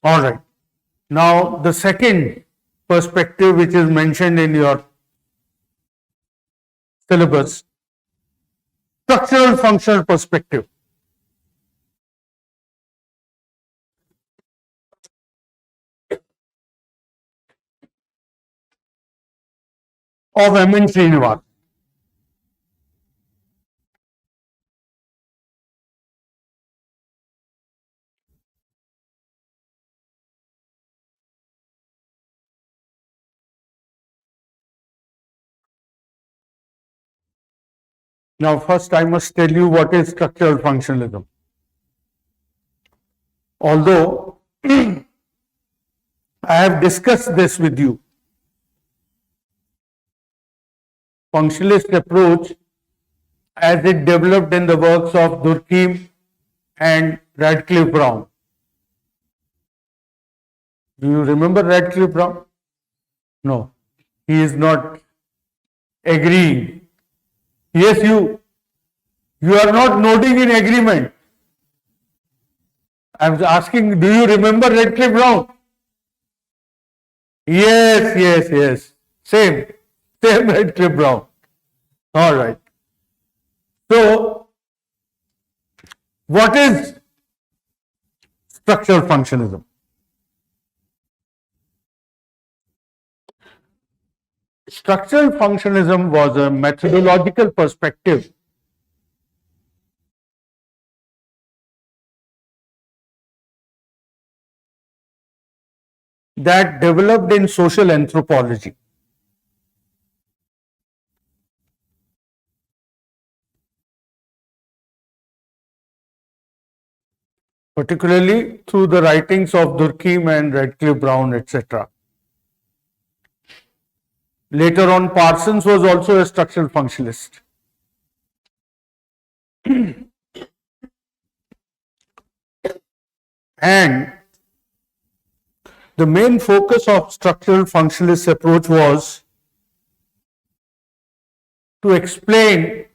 All right. Now, the second perspective which is mentioned in your syllabus, structural functional perspective of M.N Srinivas. Now, first I must tell you what is structural functionalism. Although I have discussed this with you, functionalist approach as it developed in the works of Durkheim and Radcliffe Brown. Do you remember Radcliffe Brown? No, he is not agreeing. Yes, you are not nodding in agreement. I was asking, do you remember Radcliffe Brown? Yes. Same Radcliffe Brown. All right. So, what is structural functionalism? Structural functionalism was a methodological perspective that developed in social anthropology. Particularly through the writings of Durkheim and Radcliffe Brown, etc. Later on, Parsons was also a structural functionalist. And the main focus of structural functionalist approach was to explain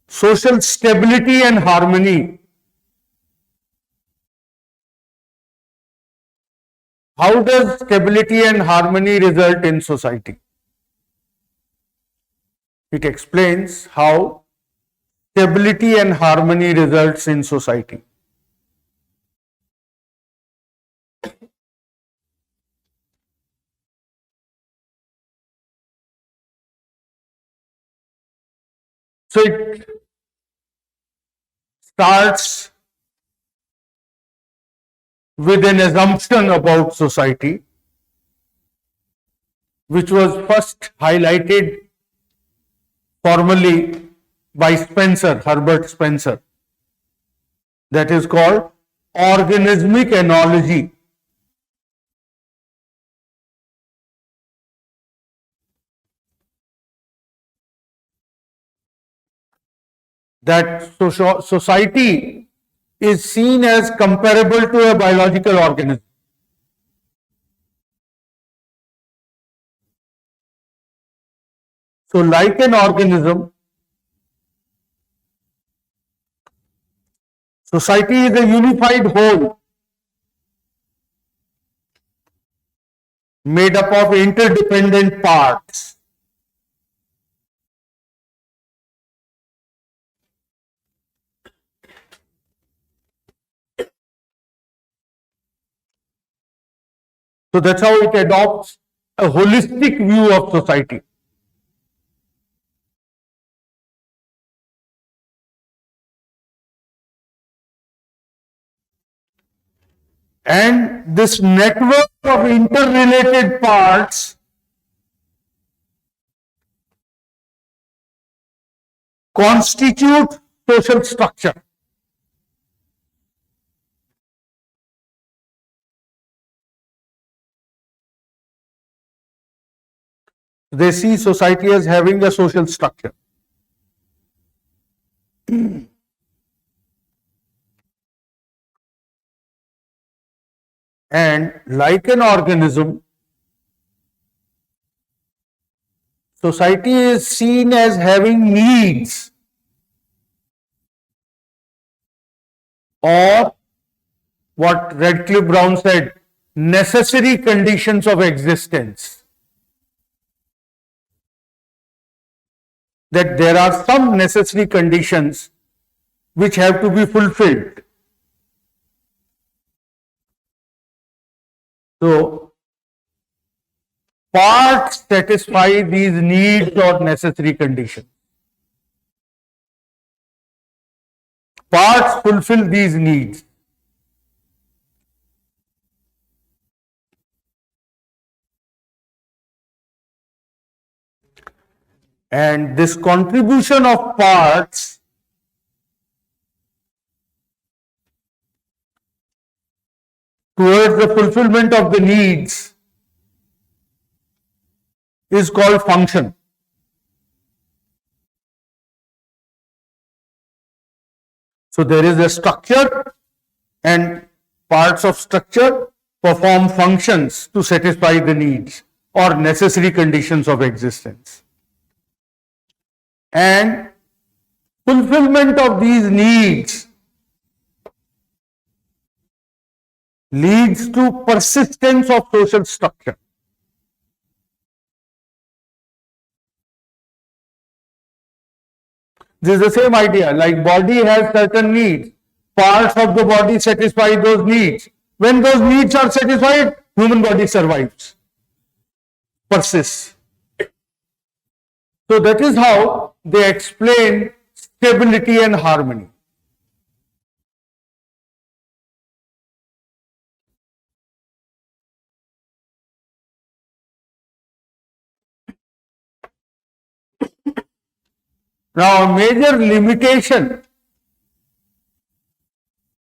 social stability and harmony. How does stability and harmony result in society? It explains how stability and harmony results in society. So it starts with an assumption about society, which was first highlighted formally by Herbert Spencer. That is called organismic analogy. That society is seen as comparable to a biological organism. So, like an organism, society is a unified whole made up of interdependent parts. So that's how it adopts a holistic view of society. And this network of interrelated parts constitute social structure. They see society as having a social structure. And like an organism, society is seen as having needs or what Radcliffe Brown said, necessary conditions of existence. That there are some necessary conditions which have to be fulfilled. So, parts satisfy these needs or necessary conditions. Parts fulfill these needs. And this contribution of parts towards the fulfillment of the needs is called function. So there is a structure, and parts of structure perform functions to satisfy the needs or necessary conditions of existence. And fulfillment of these needs leads to persistence of social structure. This is the same idea, like body has certain needs. Parts of the body satisfy those needs. When those needs are satisfied, human body survives, persists. So that is how they explain stability and harmony. Now, a major limitation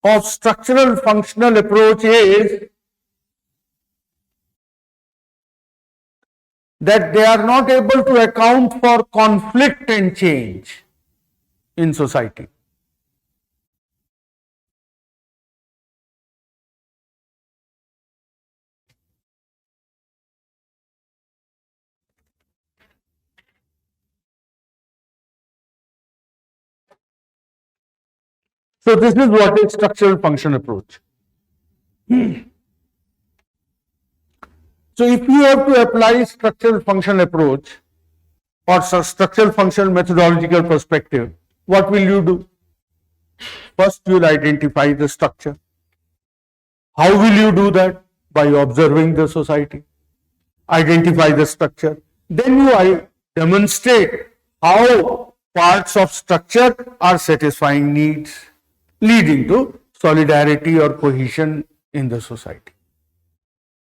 of structural functional approach is that they are not able to account for conflict and change in society. So this is what is structural function approach. So if you have to apply structural function approach or structural functional methodological perspective, what will you do? First, you will identify the structure. How will you do that? By observing the society. Identify the structure. Then you demonstrate how parts of structure are satisfying needs, leading to solidarity or cohesion in the society.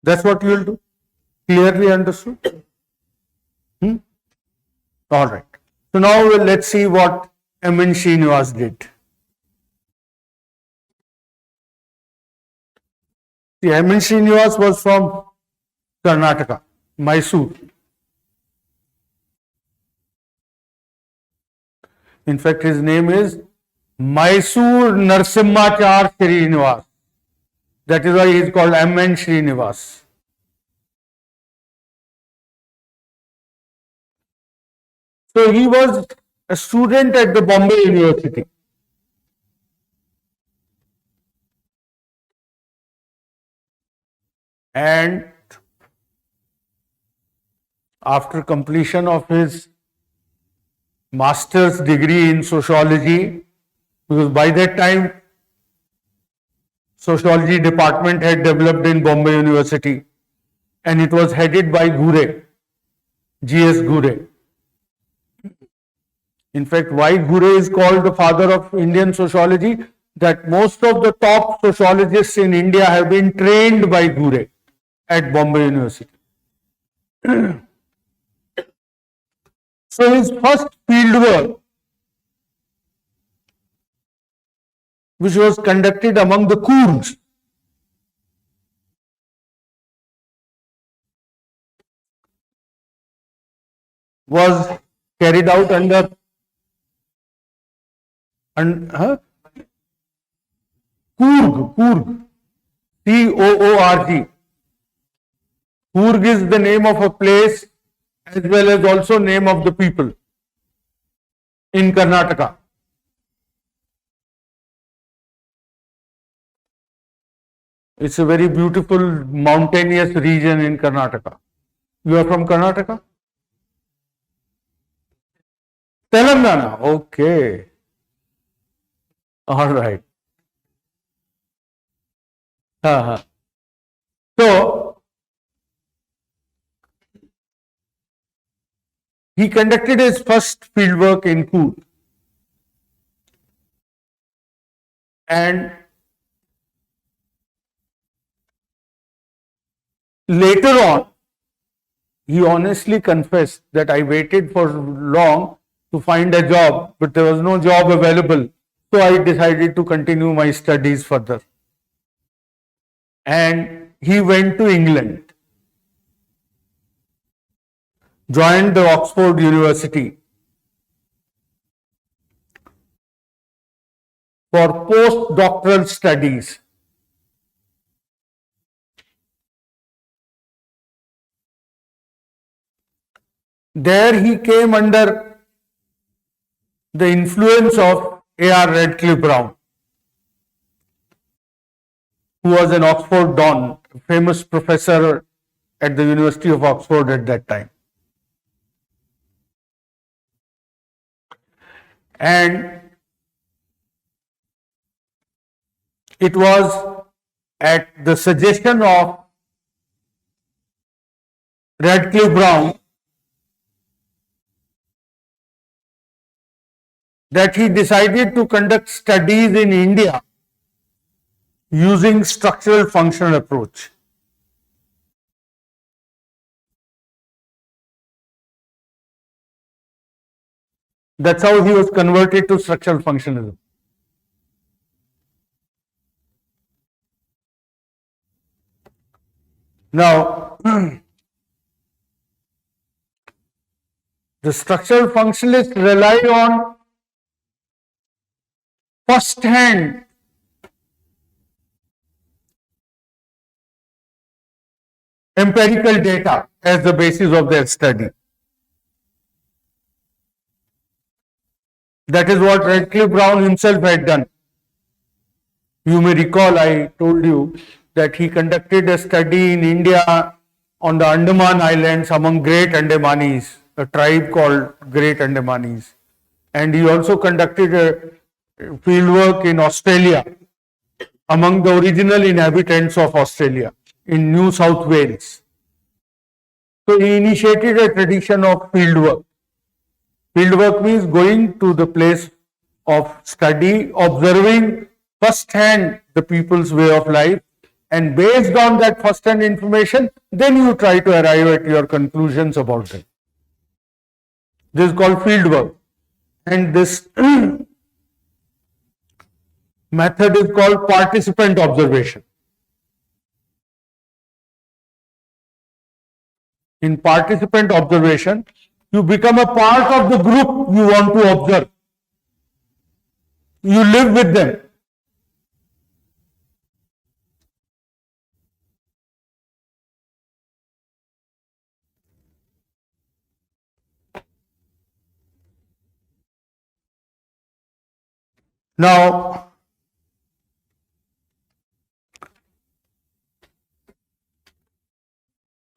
That's what you will do. Clearly understood? All right. So now let's see what M.N Srinivas did. See, M.N Srinivas was from Karnataka, Mysore. In fact, his name is Mysore Narsimhachar Srinivas. That is why he is called M.N Srinivas. So he was a student at the Bombay University. And after completion of his master's degree in sociology, because by that time sociology department had developed in Bombay University and it was headed by Gure, G.S. Gure. In fact, why Gure is called the father of Indian sociology? That most of the top sociologists in India have been trained by Gure at Bombay University. So his first fieldwork, which was conducted among the Coorgs, was carried out under Coorg, C-O-O-R-G. Coorg is the name of a place as well as also name of the people in Karnataka. It's a very beautiful mountainous region in Karnataka. You are from Karnataka? Telangana. Okay. All right. So, he conducted his first fieldwork in Coorg. And later on, he honestly confessed that I waited for long to find a job, but there was no job available. So I decided to continue my studies further. And he went to England, joined the Oxford University for postdoctoral studies. There he came under the influence of A.R. Radcliffe Brown, who was an Oxford don, a famous professor at the University of Oxford at that time. And it was at the suggestion of Radcliffe Brown that he decided to conduct studies in India using structural functional approach. That's how he was converted to structural functionalism. Now, the structural functionalists rely on first-hand empirical data as the basis of their study. That is what Radcliffe Brown himself had done. You may recall I told you that he conducted a study in India on the Andaman Islands among Great Andamanis, a tribe called Great Andamanis. And he also conducted a fieldwork in Australia among the original inhabitants of Australia in New South Wales. So he initiated a tradition of fieldwork. Fieldwork means going to the place of study, observing first-hand the people's way of life, and based on that first-hand information, then you try to arrive at your conclusions about them. This is called fieldwork. And this method is called participant observation. In participant observation, you become a part of the group you want to observe. You live with them. Now,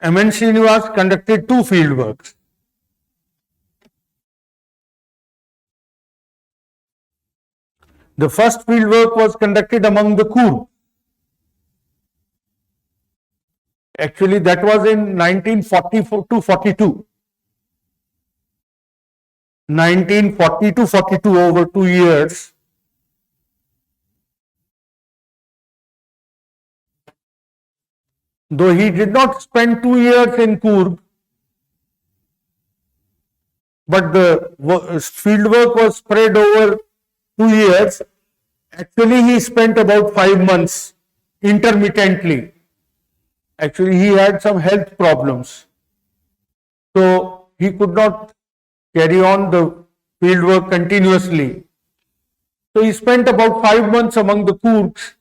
M.N Srinivas conducted two fieldworks. The first fieldwork was conducted among the Coorgs. Actually, that was in 1944 to 42. 1940 to 42, over 2 years. Though he did not spend 2 years in Coorg, but the field work was spread over 2 years. Actually, he spent about 5 months intermittently. Actually, he had some health problems. So, he could not carry on the field work continuously. So, he spent about 5 months among the Coorgs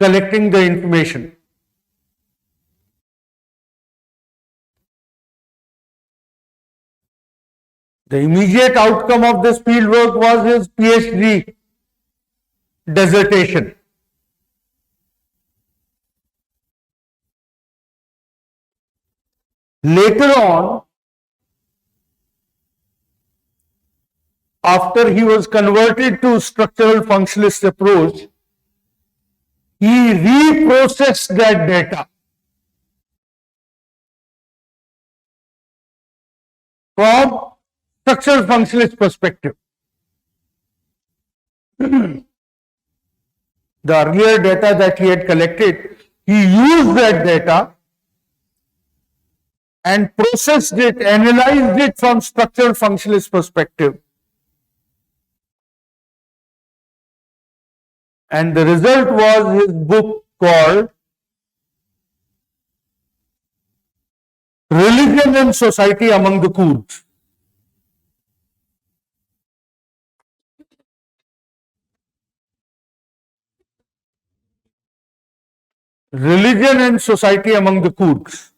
collecting the information. The immediate outcome of this field work was his PhD dissertation. Later on, after he was converted to structural functionalist approach, he reprocessed that data from structural functionalist perspective. The earlier data that he had collected, he used that data and processed it, analyzed it from structural functionalist perspective. And the result was his book called Religion and Society Among the Coorgs. Religion and Society Among the Coorgs.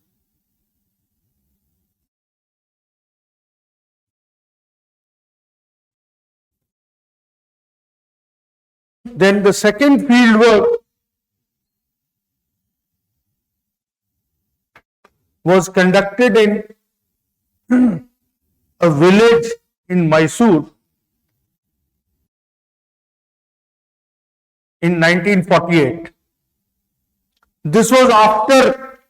Then the second fieldwork was conducted in a village in Mysore in 1948. This was after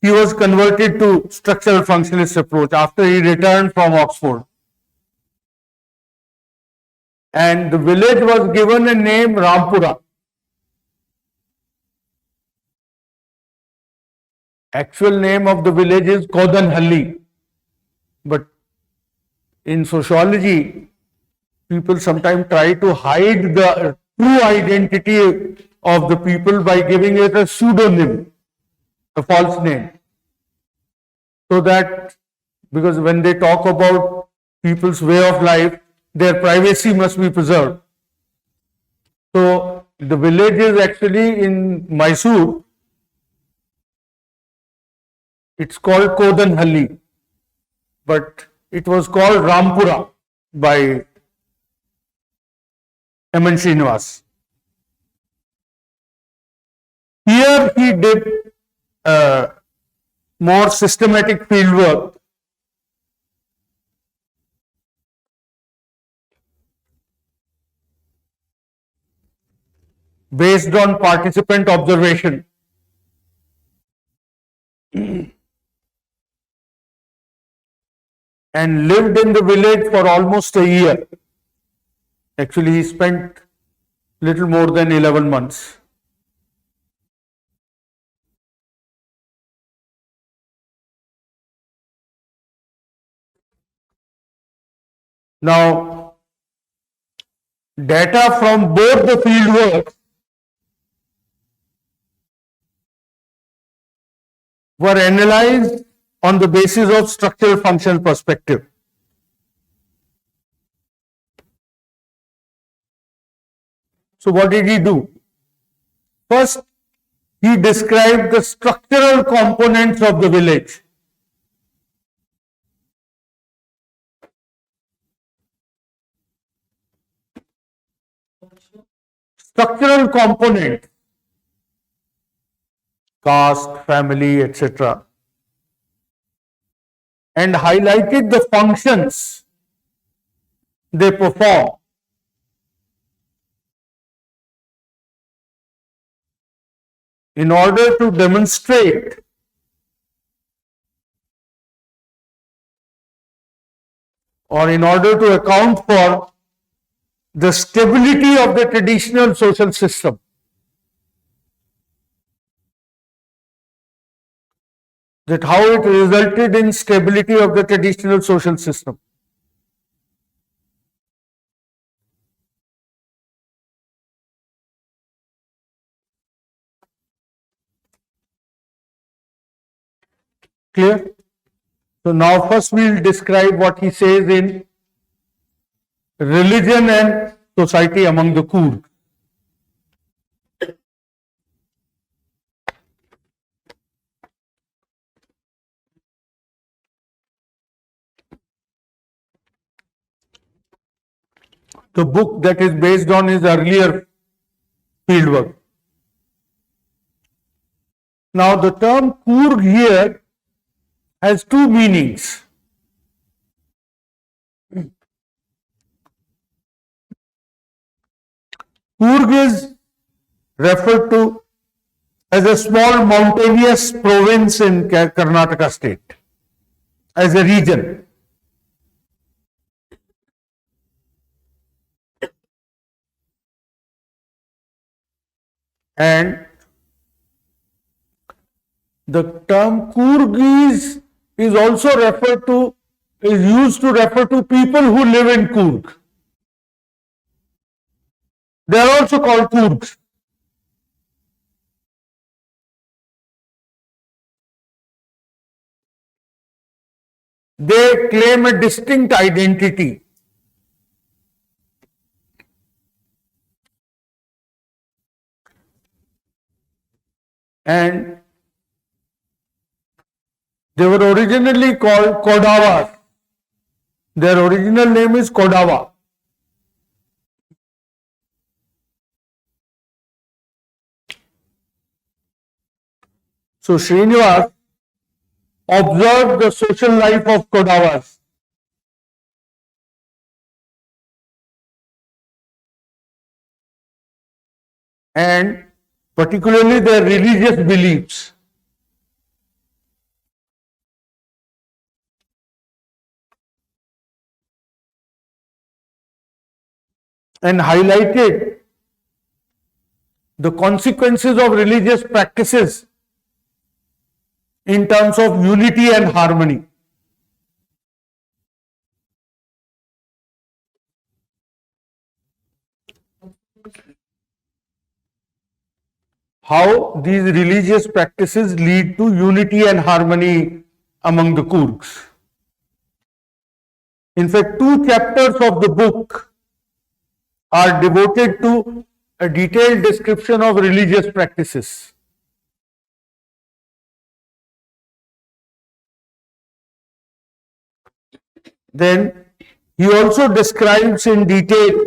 he was converted to structural functionalist approach, after he returned from Oxford. And the village was given a name Rampura. Actual name of the village is Kodanhalli. But in sociology, people sometimes try to hide the true identity of the people by giving it a pseudonym, a false name. So that, because when they talk about people's way of life, their privacy must be preserved. So the village is actually in Mysore. It's called Kodanhalli, but it was called Rampura by M.N Srinivas. Here he did more systematic fieldwork. Based on participant observation. And lived in the village for almost a year. Actually, he spent little more than 11 months. Now, data from both the fieldwork were analyzed on the basis of structural functional perspective. So what did he do? First, he described the structural components of the village. Structural component, caste, family, etc. And highlighted the functions they perform. In order to demonstrate or in order to account for the stability of the traditional social system. That how it resulted in stability of the traditional social system. Clear? So now first we'll describe what he says in Religion and Society Among the Coorgs. The book that is based on his earlier fieldwork. Now the term Coorg here has two meanings. Coorg is referred to as a small mountainous province in Karnataka state, as a region. And the term Coorg is also used to refer to people who live in Coorg. They are also called Coorgs. They claim a distinct identity. And they were originally called Kodavas. Their original name is Kodava. So Srinivas observed the social life of Kodavas. And particularly their religious beliefs. And highlighted the consequences of religious practices in terms of unity and harmony. How these religious practices lead to unity and harmony among the Coorgs. In fact, 2 chapters of the book are devoted to a detailed description of religious practices. Then he also describes in detail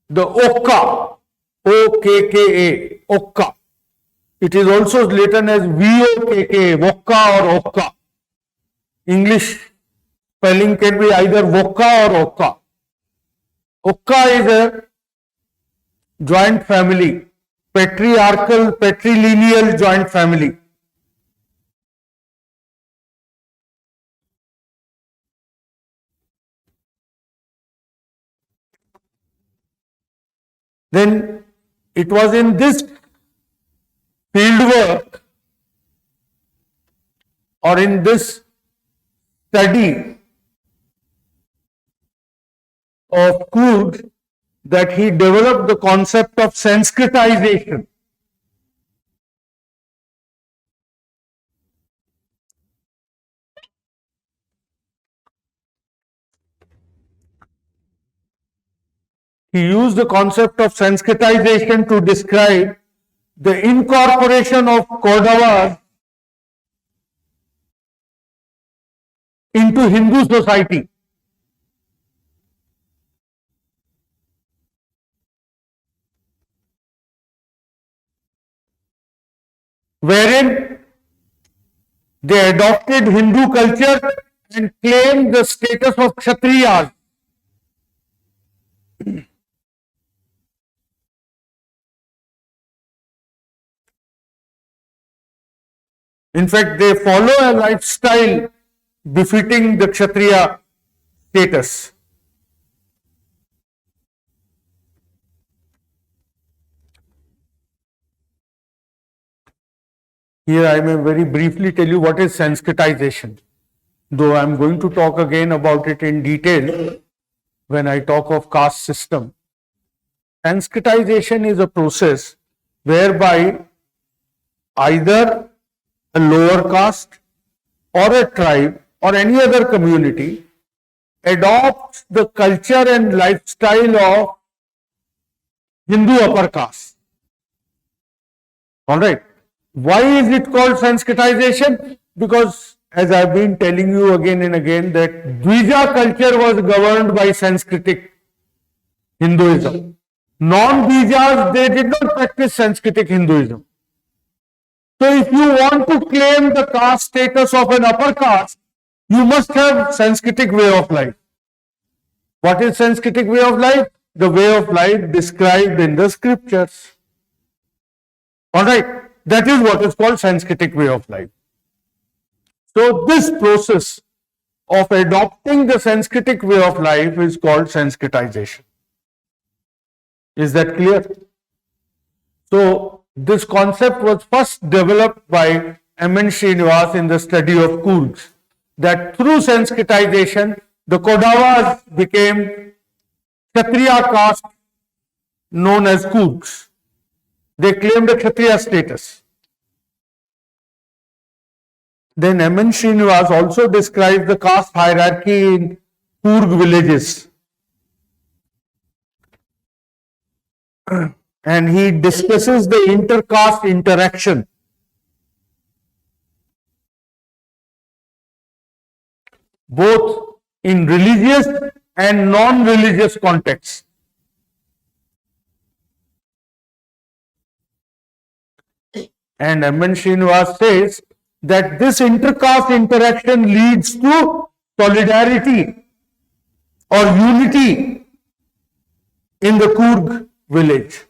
the Okka, O-K-K-A, Okka. It is also written as V-O-K-K, Vokka or Okka. English spelling can be either Vokka or Okka. Okka is a joint family, patriarchal, patrilineal joint family. Then it was in this fieldwork or in this study of Coorgs that he developed the concept of sanskritization. He used the concept of sanskritization to describe the incorporation of Kodavas into Hindu society. Wherein they adopted Hindu culture and claimed the status of Kshatriyas. In fact, they follow a lifestyle befitting the Kshatriya status. Here I may very briefly tell you what is sanskritization, though I am going to talk again about it in detail when I talk of caste system. Sanskritization is a process whereby either a lower caste or a tribe or any other community adopts the culture and lifestyle of Hindu upper caste. All right. Why is it called sanskritization? Because as I have been telling you again and again that Dvija culture was governed by Sanskritic Hinduism. Non-Dvijas, they did not practice Sanskritic Hinduism. So if you want to claim the caste status of an upper caste, you must have Sanskritic way of life. What is Sanskritic way of life? The way of life described in the scriptures. Alright, that is what is called Sanskritic way of life. So this process of adopting the Sanskritic way of life is called sanskritization. Is that clear? So this concept was first developed by M.N Srinivas in the study of Coorgs, that through sanskritization the Kodavas became Kshatriya caste known as Coorgs. They claimed a Kshatriya status. Then M.N Srinivas also describes the caste hierarchy in Coorg villages. And he discusses the inter-caste interaction. Both in religious and non-religious contexts. And M.N Srinivas says that this inter-caste interaction leads to solidarity or unity in the Coorg village.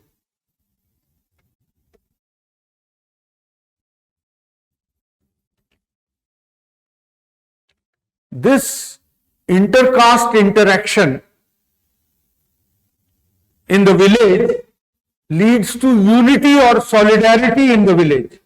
This inter-caste interaction in the village leads to unity or solidarity in the village.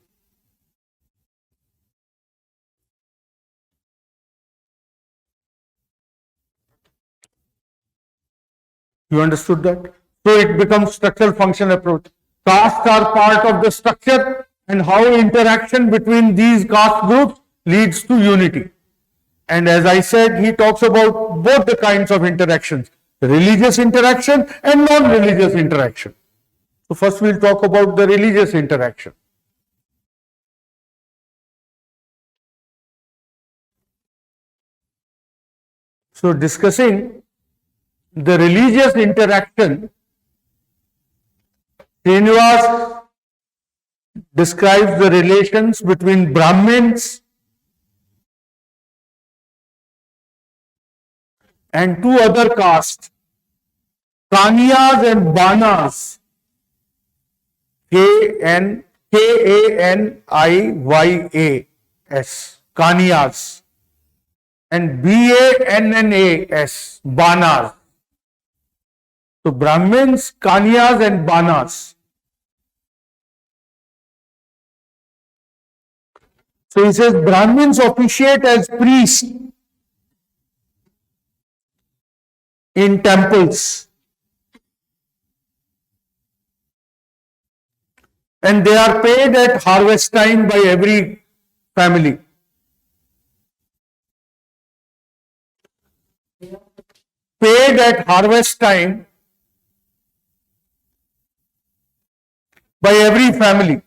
You understood that? So it becomes structural function approach. Castes are part of the structure, and how interaction between these caste groups leads to unity. And as I said, he talks about both the kinds of interactions, religious interaction and non-religious interaction. So first we'll talk about the religious interaction. So discussing the religious interaction, Srinivas describes the relations between Brahmins and two other castes, Kaniyas and Banas, K-A-N-I-Y-A-S, Kaniyas, and B-A-N-N-A-S, Banas. So Brahmins, Kaniyas and Banas. So he says Brahmins officiate as priests in temples, and they are paid at harvest time by every family. Paid at harvest time by every family.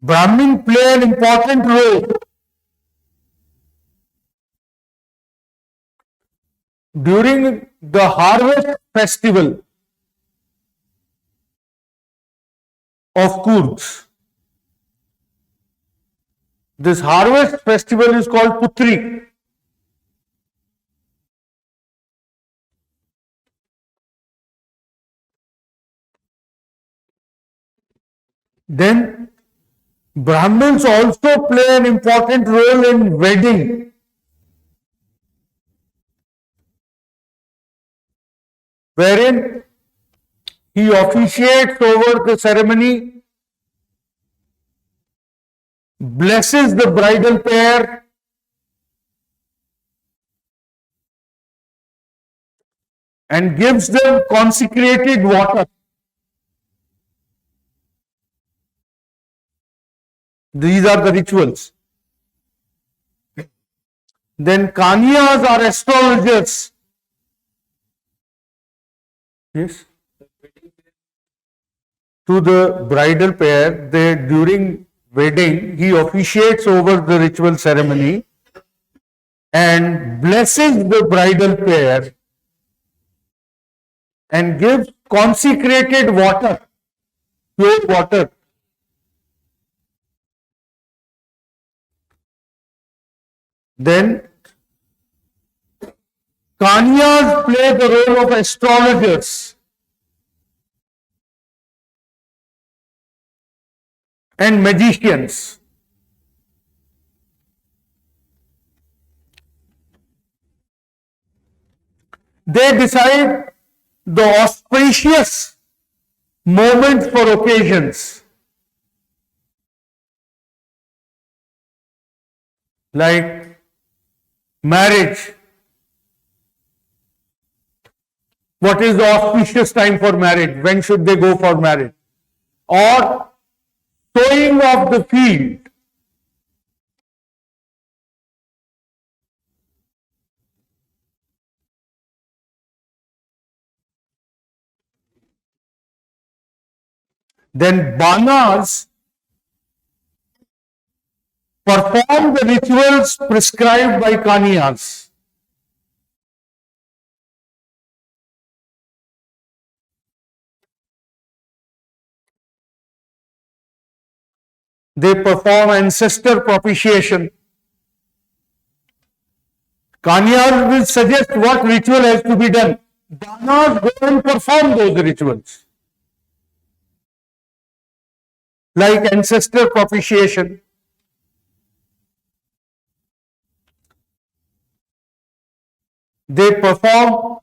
Brahmin play an important role during the harvest festival of Coorgs. This harvest festival is called Putri. Then Brahmins also play an important role in wedding. Wherein he officiates over the ceremony, blesses the bridal pair, and gives them consecrated water. These are the rituals. Then Kaniyas are astrologers. Yes. To the bridal pair, during wedding, he officiates over the ritual ceremony and blesses the bridal pair and gives consecrated water, pure water. Then Kanyas play the role of astrologers and magicians. They decide the auspicious moments for occasions like marriage. What is the auspicious time for marriage? When should they go for marriage? Or sowing of the field. Then Banas perform the rituals prescribed by Kanyas. They perform ancestor propitiation. Kanyas will suggest what ritual has to be done. Banas go and perform those rituals. Like ancestor propitiation. They perform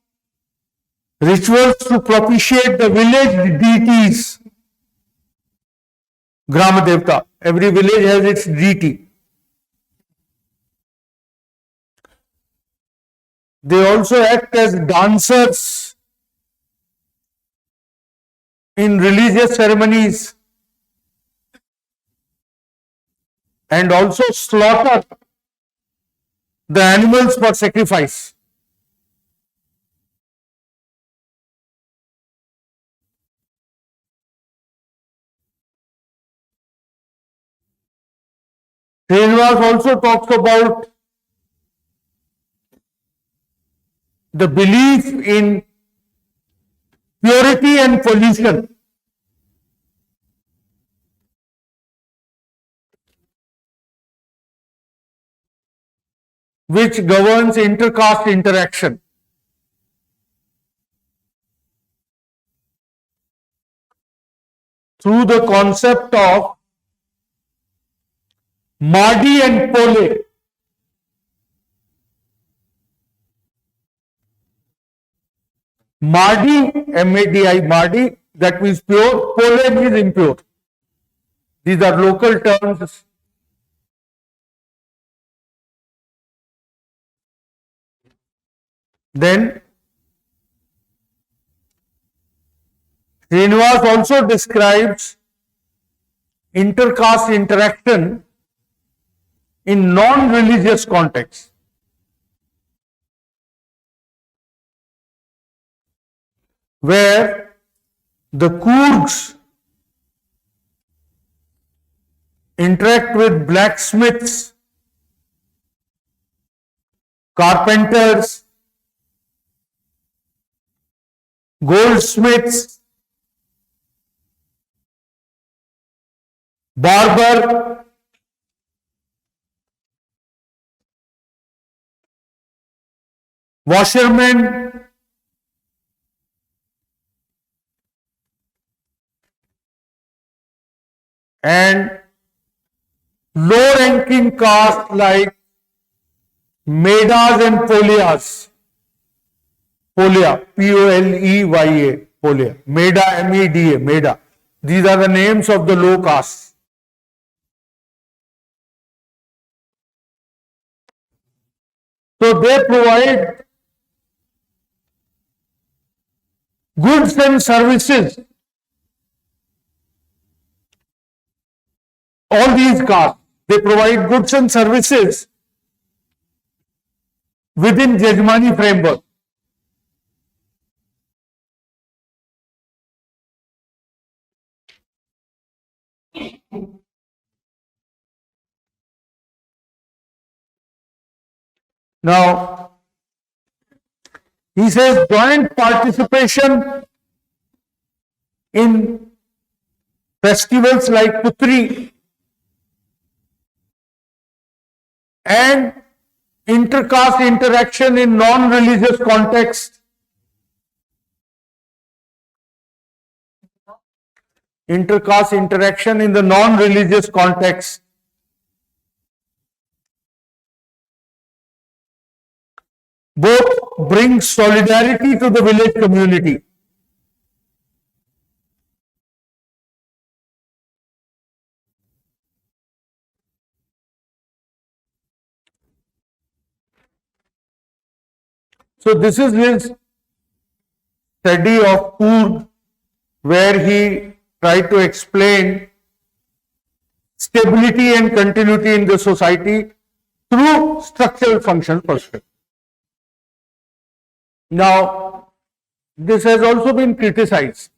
rituals to propitiate the village deities. Grama Devta. Every village has its deity. They also act as dancers in religious ceremonies and also slaughter the animals for sacrifice. Srinivas also talks about the belief in purity and pollution. Which governs intercaste interaction. Through the concept of Madi and Pole. Madi, M-A-D-I, Madi, that means pure, Pole means impure. These are local terms. Then, Srinivas also describes intercaste interaction in non-religious contexts. Where the Coorgs interact with blacksmiths, carpenters, goldsmiths, barber, washermen, and low-ranking caste like Medas and Polias. Polia, P-O-L-E-Y-A, Polia. Meda, M-E-D-A, Meda. These are the names of the low castes. So they provide goods and services. All these castes, they provide goods and services within Jajmani framework. Now, he says joint participation in festivals like Putri and intercaste interaction in non-religious context. Intercaste interaction in the non-religious context. Both bring solidarity to the village community. So this is his study of Coorgs, where he tried to explain stability and continuity in the society through structural function perspective. Now, this has also been criticized.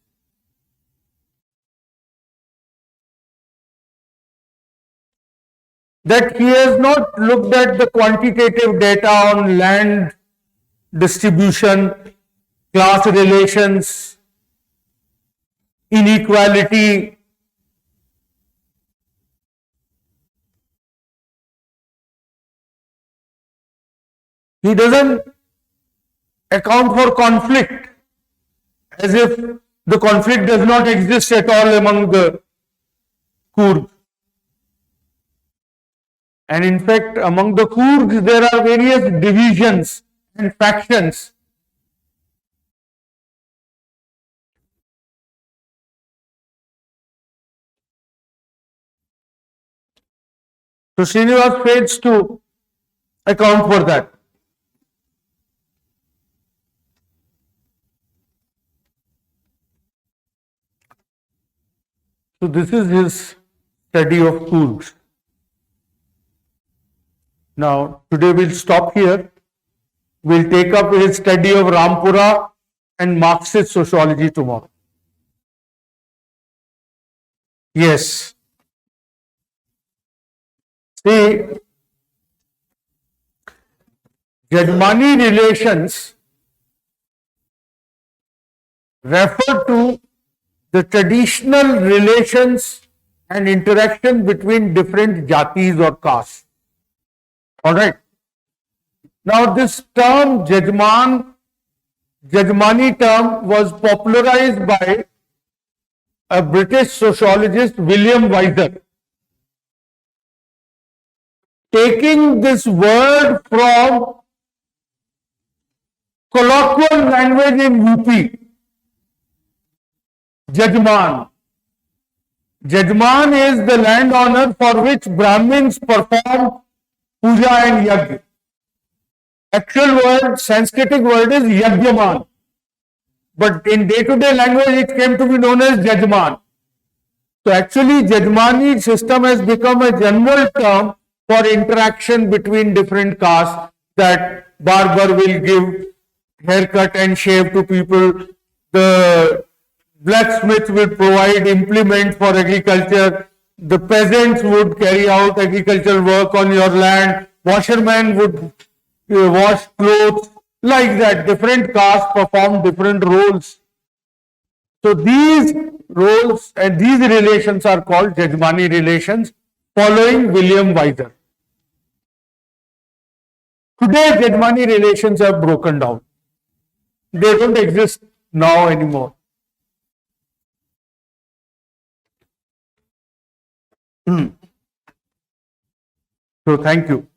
That he has not looked at the quantitative data on land distribution, class relations, inequality. He doesn't account for conflict, as if the conflict does not exist at all among the Coorgs. And in fact, among the Coorgs, there are various divisions and factions. So Srinivas fails to account for that. So this is his study of Coorgs. Now, today we'll stop here. We'll take up his study of Rampura and Marxist sociology tomorrow. Yes. See, Jajmani relations refer to the traditional relations and interaction between different jatis or castes. All right. Now, this term Jajmani term was popularized by a British sociologist, William Weiser, taking this word from colloquial language in UP, Jajman. Jajman is the landowner for which Brahmins perform puja and yajna. Actual word, Sanskritic word is Yajman. But in day-to-day language, it came to be known as Jajman. So actually, Jajmani system has become a general term for interaction between different castes, that barber will give haircut and shave to people, the blacksmith will provide implements for agriculture, the peasants would carry out agricultural work on your land, washerman would wash clothes, like that. Different castes perform different roles. So these roles and these relations are called Jajmani relations, following William Weiser. Today, Jajmani relations have broken down. They don't exist now anymore. So thank you.